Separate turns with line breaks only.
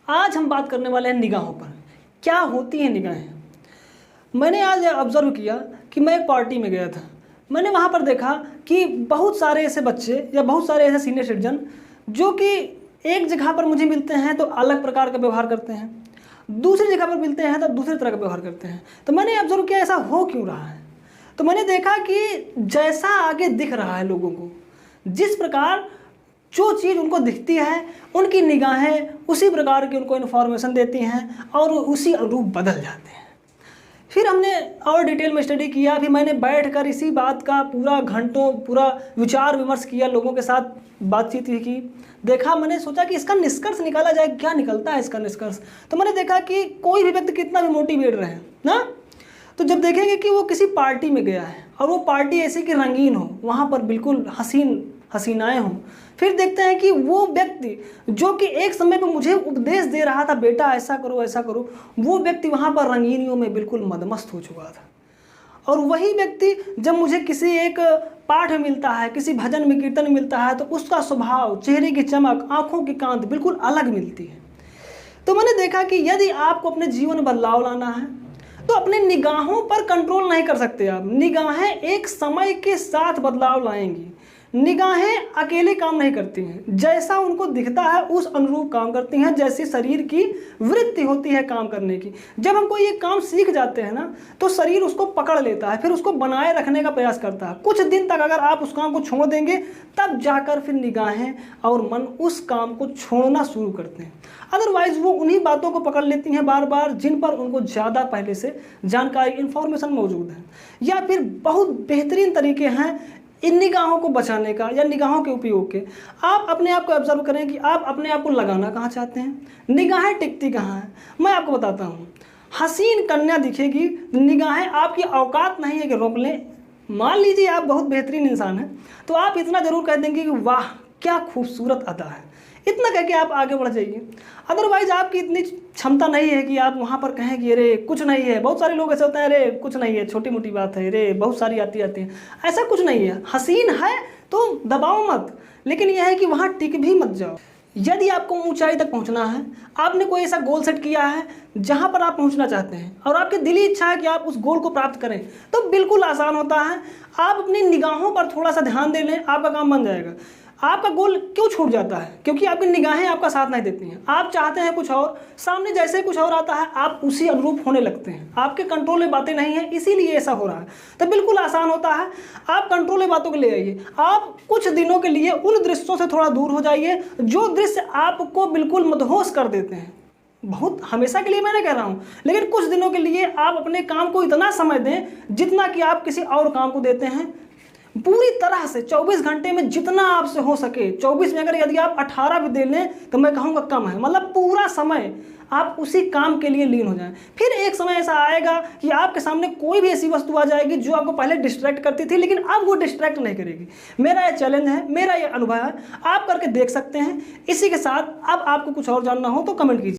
आज हम बात करने वाले हैं निगाहों पर। क्या होती हैं निगाहें? मैंने आज ऑब्ज़र्व किया कि मैं एक पार्टी में गया था। मैंने वहाँ पर देखा कि बहुत सारे ऐसे बच्चे या बहुत सारे ऐसे सीनियर सिटीजन जो कि एक जगह पर मुझे मिलते हैं तो अलग प्रकार का व्यवहार करते हैं, दूसरी जगह पर मिलते हैं तो दूसरी तरह का व्यवहार करते हैं। तो मैंने ऑब्ज़र्व किया ऐसा हो क्यों रहा है। तो मैंने देखा कि जैसा आगे दिख रहा है लोगों को, जिस प्रकार जो चीज़ उनको दिखती है, उनकी निगाहें उसी प्रकार की उनको इन्फॉर्मेशन देती हैं और उसी अनुरूप बदल जाते हैं। फिर हमने और डिटेल में स्टडी किया, फिर मैंने बैठकर इसी बात का पूरा घंटों पूरा विचार विमर्श किया, लोगों के साथ बातचीत की। देखा, मैंने सोचा कि इसका निष्कर्ष निकाला जाए, क्या निकलता है इसका निष्कर्ष। तो मैंने देखा कि कोई भी व्यक्ति कितना भी मोटिवेट रहे ना, तो जब देखेंगे कि वो किसी पार्टी में गया है और वो पार्टी ऐसी कि रंगीन हो, वहाँ पर बिल्कुल हसीनाएँ हों, फिर देखते हैं कि वो व्यक्ति जो कि एक समय पर मुझे उपदेश दे रहा था, बेटा ऐसा करो, वो व्यक्ति वहाँ पर रंगीनियों में बिल्कुल मदमस्त हो चुका था। और वही व्यक्ति जब मुझे किसी एक पाठ में मिलता है, किसी भजन में, कीर्तन में मिलता है, तो उसका स्वभाव, चेहरे की चमक, आँखों की कांति बिल्कुल अलग मिलती है। तो मैंने देखा कि यदि आपको अपने जीवन में बदलाव लाना है तो अपने निगाहों पर कंट्रोल नहीं कर सकते आप। निगाहें एक समय के साथ बदलाव लाएंगी। निगाहें अकेले काम नहीं करती हैं, जैसा उनको दिखता है उस अनुरूप काम करती हैं। जैसी शरीर की वृत्ति होती है काम करने की, जब हम कोई ये काम सीख जाते हैं ना, तो शरीर उसको पकड़ लेता है, फिर उसको बनाए रखने का प्रयास करता है। कुछ दिन तक अगर आप उस काम को छोड़ देंगे, तब जाकर फिर निगाहें और मन उस काम को छोड़ना शुरू करते हैं। अदरवाइज वो उन्हीं बातों को पकड़ लेती हैं बार बार जिन पर उनको ज़्यादा पहले से जानकारी, इन्फॉर्मेशन मौजूद है। या फिर बहुत बेहतरीन तरीके हैं इन निगाहों को बचाने का या निगाहों के उपयोग के। आप अपने आप को ऑब्जर्व करें कि आप अपने आप को लगाना कहाँ चाहते हैं, निगाहें टिकती कहाँ हैं। मैं आपको बताता हूँ, हसीन कन्या दिखेगी, निगाहें आपकी औकात नहीं है कि रोक लें। मान लीजिए आप बहुत बेहतरीन इंसान हैं, तो आप इतना ज़रूर कह देंगे कि वाह क्या खूबसूरत अदा है, इतना कह के आप आगे बढ़ जाइए। अदरवाइज आपकी इतनी क्षमता नहीं है कि आप वहाँ पर कहें कि अरे कुछ नहीं है। बहुत सारे लोग ऐसे होते हैं, अरे कुछ नहीं है, छोटी मोटी बात है, अरे बहुत सारी आती हैं। ऐसा कुछ नहीं है। हसीन है तो दबाओ मत, लेकिन यह है कि वहाँ टिक भी मत जाओ। यदि आपको ऊंचाई तक पहुँचना है, आपने कोई ऐसा गोल सेट किया है जहाँ पर आप पहुँचना चाहते हैं और आपकी दिली इच्छा है कि आप उस गोल को प्राप्त करें, तो बिल्कुल आसान होता है। आप अपनी निगाहों पर थोड़ा सा ध्यान दे लें, आपका काम बन जाएगा। आपका गोल क्यों छूट जाता है? क्योंकि आपकी निगाहें आपका साथ नहीं देती हैं। आप चाहते हैं कुछ और, सामने जैसे कुछ और आता है, आप उसी अनुरूप होने लगते हैं। आपके कंट्रोल में बातें नहीं हैं, इसीलिए ऐसा हो रहा है। तो बिल्कुल आसान होता है, आप कंट्रोल में बातों को ले आइए। आप कुछ दिनों के लिए उन दृश्यों से थोड़ा दूर हो जाइए जो दृश्य आपको बिल्कुल मदहोश कर देते हैं। बहुत हमेशा के लिए मैं नहीं कह रहा हूँ, लेकिन कुछ दिनों के लिए आप अपने काम को इतना समय दें जितना कि आप किसी और काम को देते हैं। पूरी तरह से 24 घंटे में जितना आपसे हो सके, 24 में अगर यदि आप 18 भी दे लें तो मैं कहूँगा कम है। मतलब पूरा समय आप उसी काम के लिए लीन हो जाएं। फिर एक समय ऐसा आएगा कि आपके सामने कोई भी ऐसी वस्तु आ जाएगी जो आपको पहले डिस्ट्रैक्ट करती थी, लेकिन अब वो डिस्ट्रैक्ट नहीं करेगी। मेरा ये चैलेंज है, मेरा ये अनुभव है, आप करके देख सकते हैं। इसी के साथ अब आपको कुछ और जानना हो तो कमेंट कीजिए।